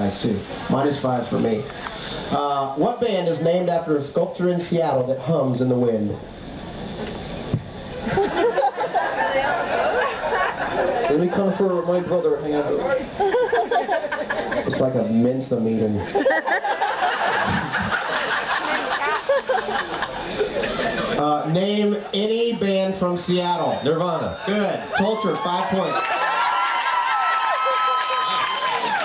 guys too. -5 for me. What band is named after a sculpture in Seattle that hums in the wind? Let me confer with my brother. Hang on. It's like a Mensa meeting. Name any band from Seattle. Nirvana. Good. Tolcher, 5 points.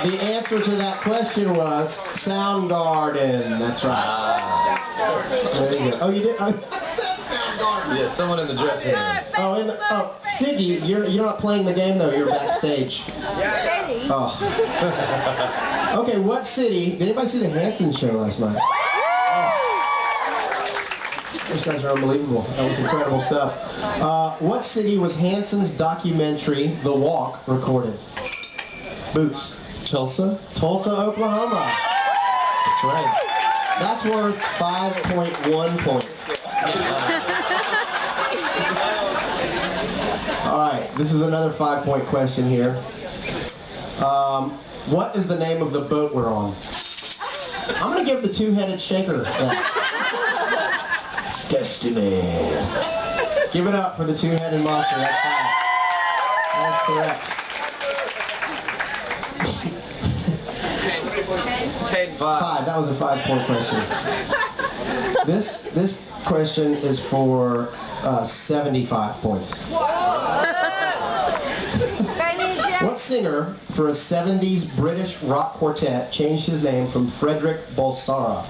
The answer to that question was Soundgarden. That's right. There you go. Oh, you did? Yeah, someone in the dressing room. Siggy, you're not playing the game though. You're backstage. Oh. Okay, what city? Did anybody see the Hanson show last night? Those guys are unbelievable. That was incredible stuff. What city was Hanson's documentary, The Walk, recorded? Boots. Tulsa? Tulsa, Oklahoma. That's right. That's worth 5.1 points. Alright, this is another 5-point question here. What is the name of the boat we're on? I'm going to give the two-headed shaker that. Destiny. Give it up for the two-headed monster. That's 5. That's correct. 5. That was a 5-point question. This question is for 75 points. What singer for a 70s British rock quartet changed his name from Frederick Balsara?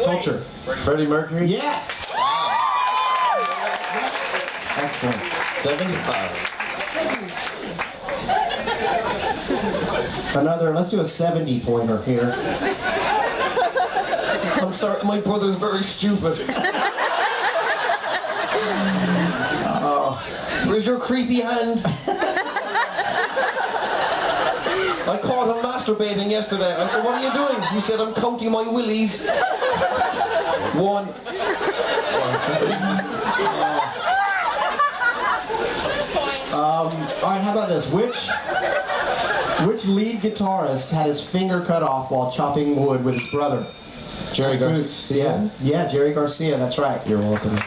Tolcher. Freddie Mercury? Yes! Wow. Excellent. 75. Let's do a 70-pointer here. I'm sorry, my brother's very stupid. Where's your creepy hand? I caught him masturbating yesterday. I said, what are you doing? He said, I'm counting my willies. 1. Alright, how about this? Which lead guitarist had his finger cut off while chopping wood with his brother? Jerry Garcia? Yeah, Jerry Garcia, that's right. You're welcome.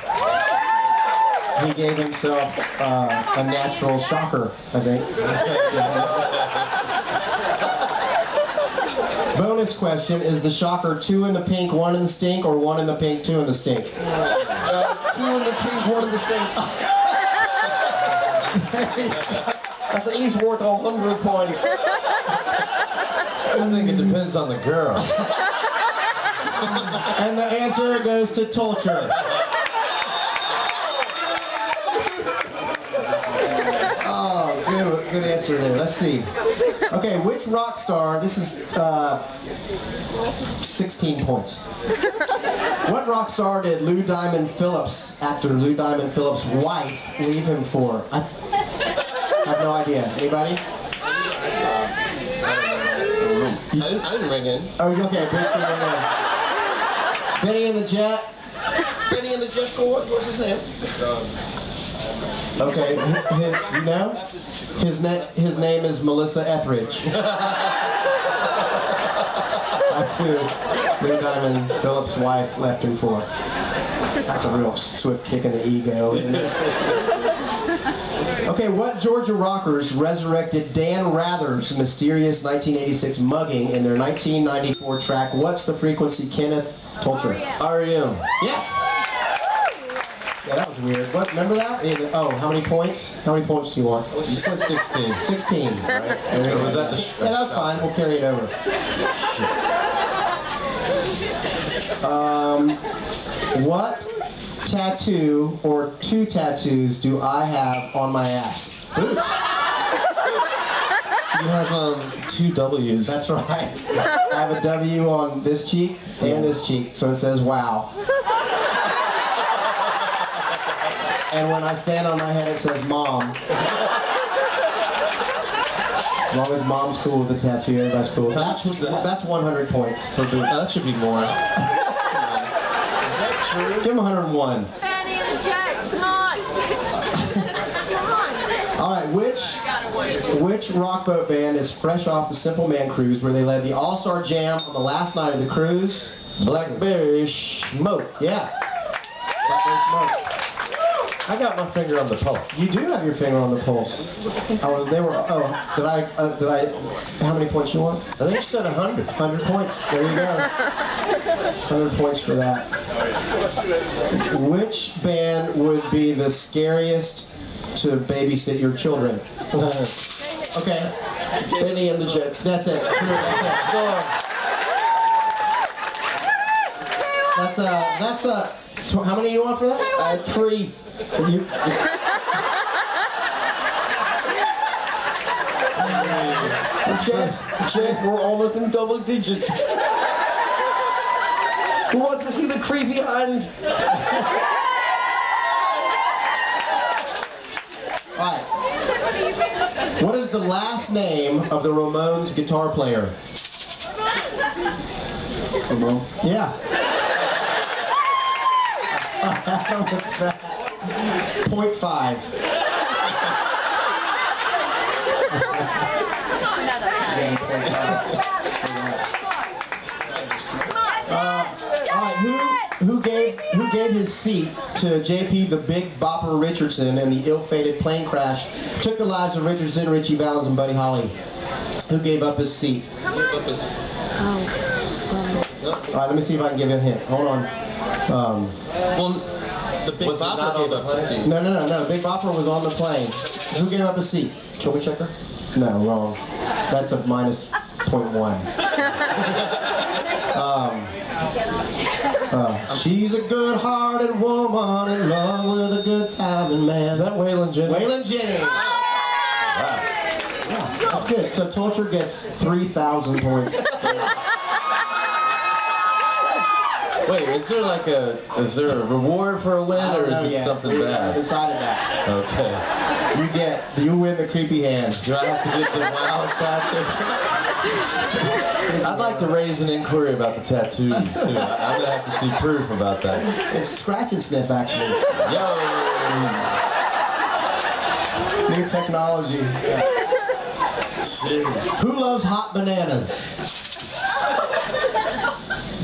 He gave himself a natural shocker, I think. Bonus question, is the shocker 2 in the pink, 1 in the stink, or 1 in the pink, 2 in the stink? 2 in the pink, 1 in the stink. That's at least worth 100 points. I think it depends on the girl. And the answer goes to Tolcher. Oh, good answer there. Let's see. Okay, which rock star, this is 16 points. What rock star did Lou Diamond Phillips, actor Lou Diamond Phillips' wife, leave him for? I have no idea. Anybody? I didn't ring in. Oh, okay. Benny and the Jet. Benny and the Jet Squad. What's his name? Okay. You know? His name is Melissa Etheridge. That's who Lou Diamond Phillips' wife left him for. That's a real swift kick in the ego, isn't it? Okay, what Georgia rockers resurrected Dan Rather's mysterious 1986 mugging in their 1994 track, What's the Frequency, Kenneth Tolcher? R.E.M. Yes! Yeah, that was weird. What, remember that? Oh, how many points? How many points do you want? You said 16. 16, right? Or was that the yeah, that's fine. We'll carry it over. What tattoo or 2 tattoos do I have on my ass? Boots. You have 2 W's. That's right. I have a W on this cheek and this cheek, so it says wow. And when I stand on my head, it says mom. As long as mom's cool with the tattoo, everybody's cool. That's 100 points for Boots. That should be more. Is that true? Give him 101. Fanny and the Jack, come on. Come on. All right, which Which rock boat band is fresh off the Simple Man cruise where they led the All-Star Jam on the last night of the cruise? Blackberry Smoke. Yeah. Blackberry Smoke. I got my finger on the pulse. You do have your finger on the pulse. How many points you want? I think you said 100. 100 points. There you go. 100 points for that. Which band would be the scariest to babysit your children? Okay. Benny and the Jets. That's it. True, that's it. Storm. That's how many do you want for that? 3. Jeff, we're almost in double digits. Who wants to see the creepy hand? Alright. What is the last name of the Ramones guitar player? Ramon? Yeah. 0.5. Who gave his seat to JP the Big Bopper Richardson in the ill-fated plane crash took the lives of Richardson, Richie Valens, and Buddy Holly? Who gave up his seat? Alright, let me see if I can give you a hint. Hold on. The Big Bopper gave up his seat. No. Big Bopper was on the plane. Who gave up his seat? Joey Checker? No, wrong. That's a minus 0.1. She's a good-hearted woman in love with a good-timing man. Is that Waylon Jennings? Waylon Jennings. Wow. Yeah, that's good. So Tolcher gets 3,000 points. Wait, is there a reward for a win, or is it something we bad? Decided that. Okay. You win the creepy hand. Do I have to get the wild tattoo? I'd like to raise an inquiry about the tattoo, too. I'm going to have to see proof about that. It's scratch and sniff, actually. Yo! New technology. Jeez. Who loves hot bananas?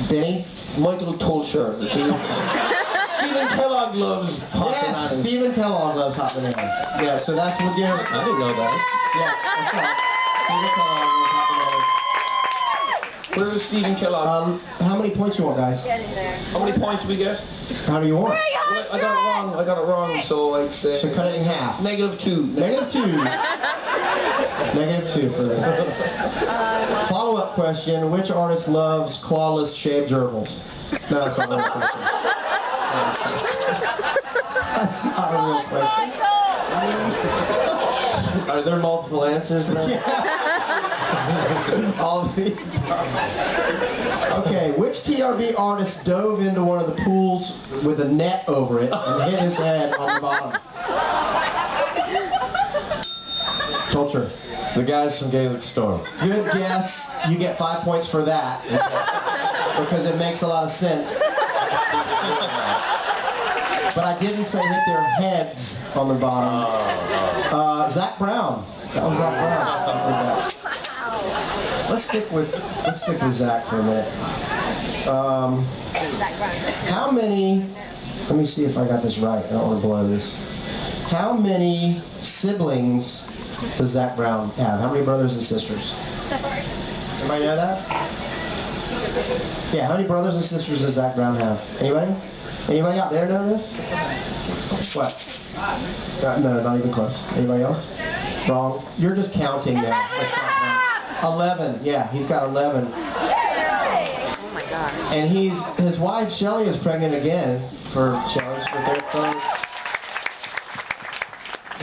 Benny? Michael Tolcher. Stephen Kellogg loves hot bananas. Stephen Kellogg loves hot bananas. Yeah, so that's what we'll give. I didn't know that. Yeah, that's right. Stephen Kellogg loves hot bananas. Where's Stephen Kellogg? How many points you want, guys? How many points do we get? How do you want? Well, I got it wrong, so I'd say... So cut it in half. -2. -2. -2 for that. Follow-up question, which artist loves clawless shaved gerbils? No, that's not a real question. That's not a real question. Are there multiple answers now? Yeah. All of these. Okay, which TRB artist dove into one of the pools with a net over it and hit his head on the bottom? Tolcher. The guys from Gaelic Storm. Good guess. You get 5 points for that. Because it makes a lot of sense. But I didn't say hit their heads on the bottom. Zach Brown. That was Zach Brown. Let's stick with Zach for a minute. How many? Let me see if I got this right. I don't want to blow this. How many siblings does Zach Brown have? How many brothers and sisters? Anybody know that? Yeah, how many brothers and sisters does Zach Brown have? Anybody? Anybody out there know this? What? No, not even close. Anybody else? Wrong. You're just counting now. 11. Yeah, he's got 11. Oh my God. And his wife Shelly is pregnant again for Shelly's for their third.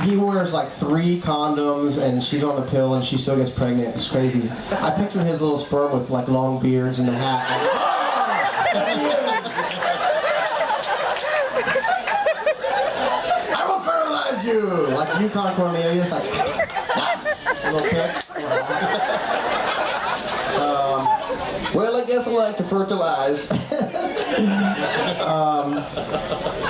He wears like 3 condoms and she's on the pill and she still gets pregnant. It's crazy. I picture his little sperm with like long beards and the hat. I will fertilize you! Like Yukon Cornelius, like a little pick. Well, I guess I like to fertilize.